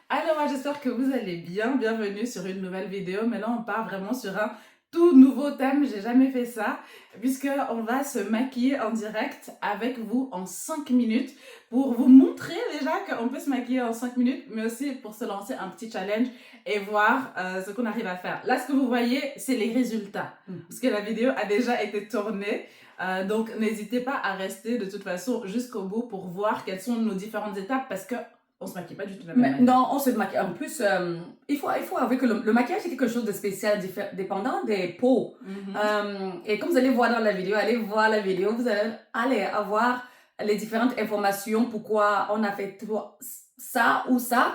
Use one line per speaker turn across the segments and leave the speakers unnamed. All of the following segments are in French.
Alors, moi, j'espère que vous allez bien. Bienvenue sur une nouvelle vidéo. Mais là, on part vraiment sur un tout nouveau thème. J'ai jamais fait ça, puisque on va se maquiller en direct avec vous en 5 minutes pour vous montrer déjà qu'on peut se maquiller en 5 minutes, mais aussi pour se lancer un petit challenge et voir ce qu'on arrive à faire. Là, ce que vous voyez, c'est les résultats, parce que la vidéo a déjà été tournée. Donc, n'hésitez pas à rester de toute façon jusqu'au bout pour voir quelles sont nos différentes étapes, parce que on se maquille pas du tout de la même manière.
Non, on se maquille. En plus, il faut avouer que le maquillage est quelque chose de spécial, dépendant des peaux. Et comme vous allez voir dans la vidéo, allez voir la vidéo, vous allez avoir les différentes informations, pourquoi on a fait ça ou ça.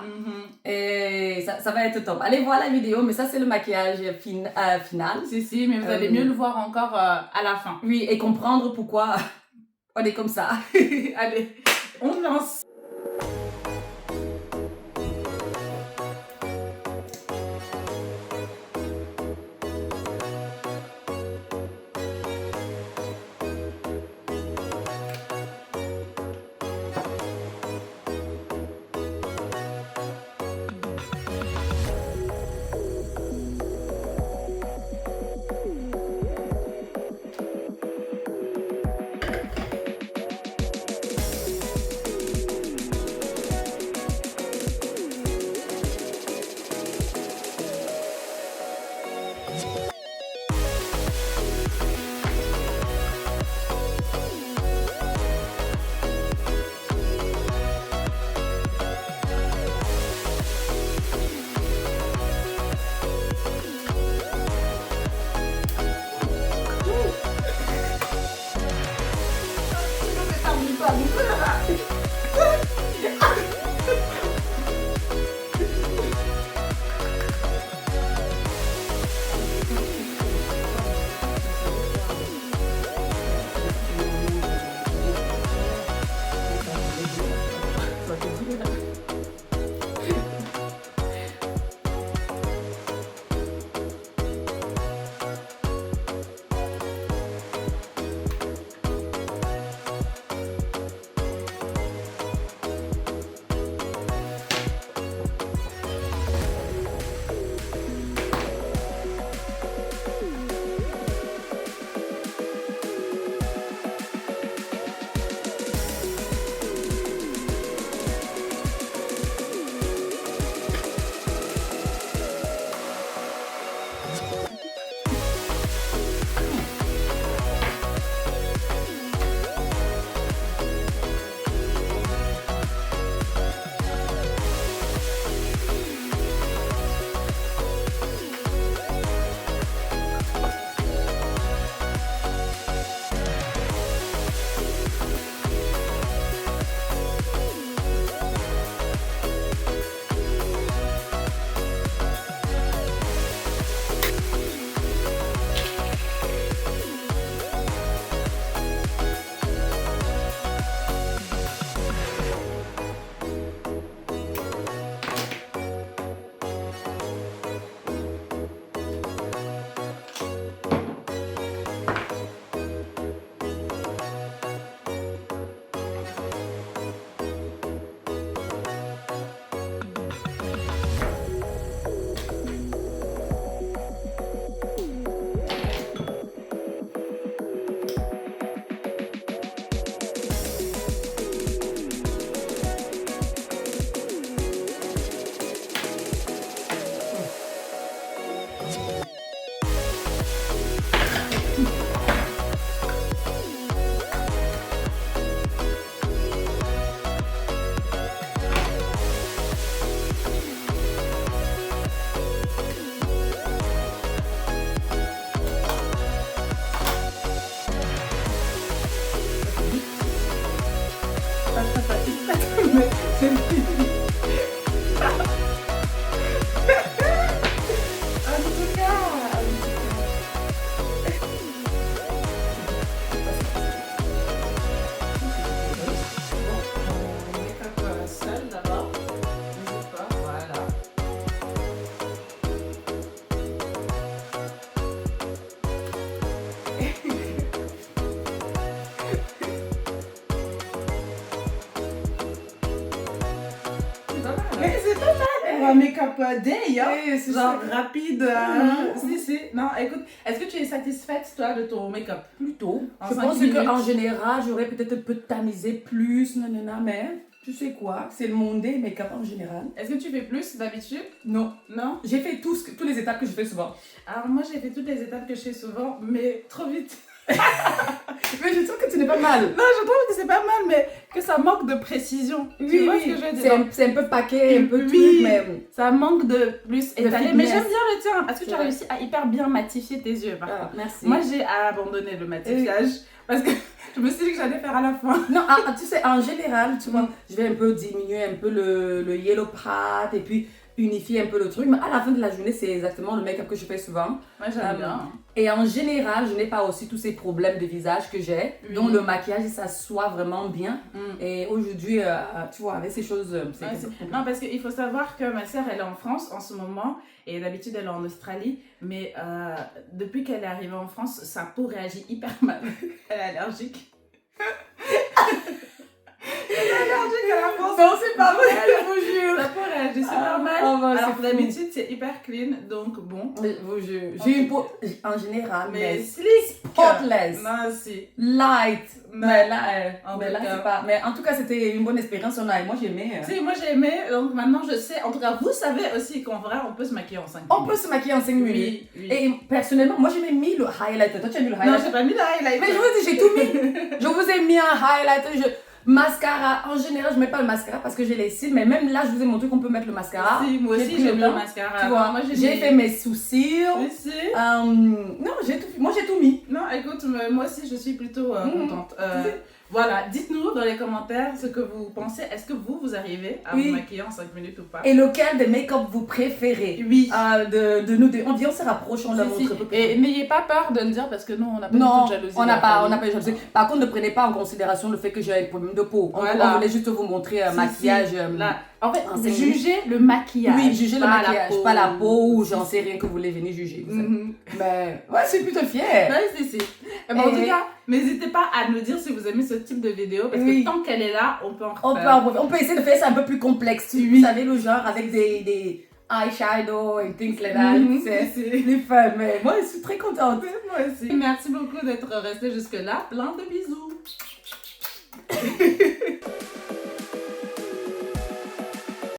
Et ça va être top. Allez voir la vidéo, mais ça, c'est le maquillage final.
Si, mais vous allez mieux le voir encore à la fin.
Oui, et comprendre pourquoi on est comme ça.
Allez, on lance. pour un make-up day, hein.
Oui, c'est
Genre
ça.
rapide. Si. Non, écoute, est-ce que tu es satisfaite, toi, de ton make-up?
Plutôt.
En
Je
5
pense
minutes.
qu'en général, j'aurais peut-être un peu tamisé plus, mais tu sais quoi, c'est le monde des make-up en général.
Est-ce que tu fais plus d'habitude?
Non.
Non?
J'ai fait tous les étapes que je fais souvent.
Alors moi, j'ai fait toutes les étapes que je fais souvent, mais trop vite.
Mais je trouve que tu n'es pas mal.
Non, je trouve que c'est pas mal, mais que ça manque de précision. Tu vois ce que je veux dire?
C'est un peu paquet, un peu
Oui.
truc, mais
Ça manque de plus étalé. Mais
fitness.
j'aime bien le tien, parce que tu
C'est
as
vrai.
réussi à hyper bien matifier tes yeux. Par contre.
merci.
Moi, j'ai abandonné le matifiage parce que je me suis dit que j'allais faire à la fin.
Non, tu sais, en général, tu vois, je vais un peu diminuer un peu le yellow pad et puis unifier un peu le truc. Mais à la fin de la journée, c'est exactement le make-up que je fais souvent.
Moi, j'aime bien.
Et en général, je n'ai pas aussi tous ces problèmes de visage que j'ai.
Oui.
Donc, le maquillage, ça soit vraiment bien. Et aujourd'hui, tu vois, avec ces choses, c'est
Ouais, non, parce qu'il faut savoir que ma sœur, elle est en France en ce moment et d'habitude, elle est en Australie. Mais depuis qu'elle est arrivée en France, sa peau réagit hyper mal. Elle est allergique. Elle est allergique à la France.
Non, c'est pas vrai, je vous jure.
Sa peau réagit super mal.
bah,
Alors
c'est
d'habitude, c'est hyper clean, donc bon.
Je vous jure. J'ai une peau, en général,
Mais
mais
slick.
spotless.
Non, si.
Light.
Non.
Mais là,
En
mais
tout
là
cas.
c'est pas. Mais en tout cas, c'était une bonne expérience. Moi, j'ai aimé.
Si, moi j'ai aimé, donc maintenant je sais. En tout cas, vous savez aussi qu'en vrai, on peut se maquiller en 5 minutes.
On peut se maquiller en 5 minutes.
Oui.
Et personnellement, moi, j'ai même mis le highlighter. Toi, tu as mis le
Non,
highlighter?
j'ai pas mis de highlight.
Mais je vous dis, j'ai tout mis. Je vous ai mis un highlighter. Mascara. En général, je mets pas le mascara parce que j'ai les cils. Mais même là, je vous ai montré qu'on peut mettre le mascara.
Si, moi
J'ai
aussi
pris
j'ai
le
mis le
blanc.
mascara.
Tu vois,
moi
j'ai fait mes sourcils.
Si.
Non, moi, j'ai tout mis.
Non, écoute, moi aussi je suis plutôt contente. Voilà, dites-nous dans les commentaires ce que vous pensez. Est-ce que vous arrivez à vous maquiller en 5 minutes ou pas?
Et lequel des make-up vous préférez?
Oui.
De nous deux. On dit, on se rapproche, on leur montre un peu plus.
Et n'ayez pas peur de me dire parce que nous on n'a pas
Non,
du tout de jalousie.
on n'a pas de jalousie. Par contre, ne prenez pas en considération le fait que j'ai un problème de peau.
Voilà.
On voulait juste vous montrer un maquillage.
Là. En fait,
en 5
jugez le maquillage.
Oui, jugez le maquillage, pas la peau ou j'en
Si,
sais rien que vous voulez venir juger. Vous savez.
Mhm.
Mais ouais, je suis plutôt fière.
Ouais, si. Et bon, en tout cas, n'hésitez pas à nous dire si vous aimez ce type de vidéo parce que tant qu'elle est là, on peut en refaire.
On peut essayer de faire ça un peu plus complexe. Vous savez, le genre avec des eyeshadow and things like that. C'est plus fun. Mais moi, je suis très contente.
Moi aussi. Merci beaucoup d'être resté jusque-là. Plein de bisous.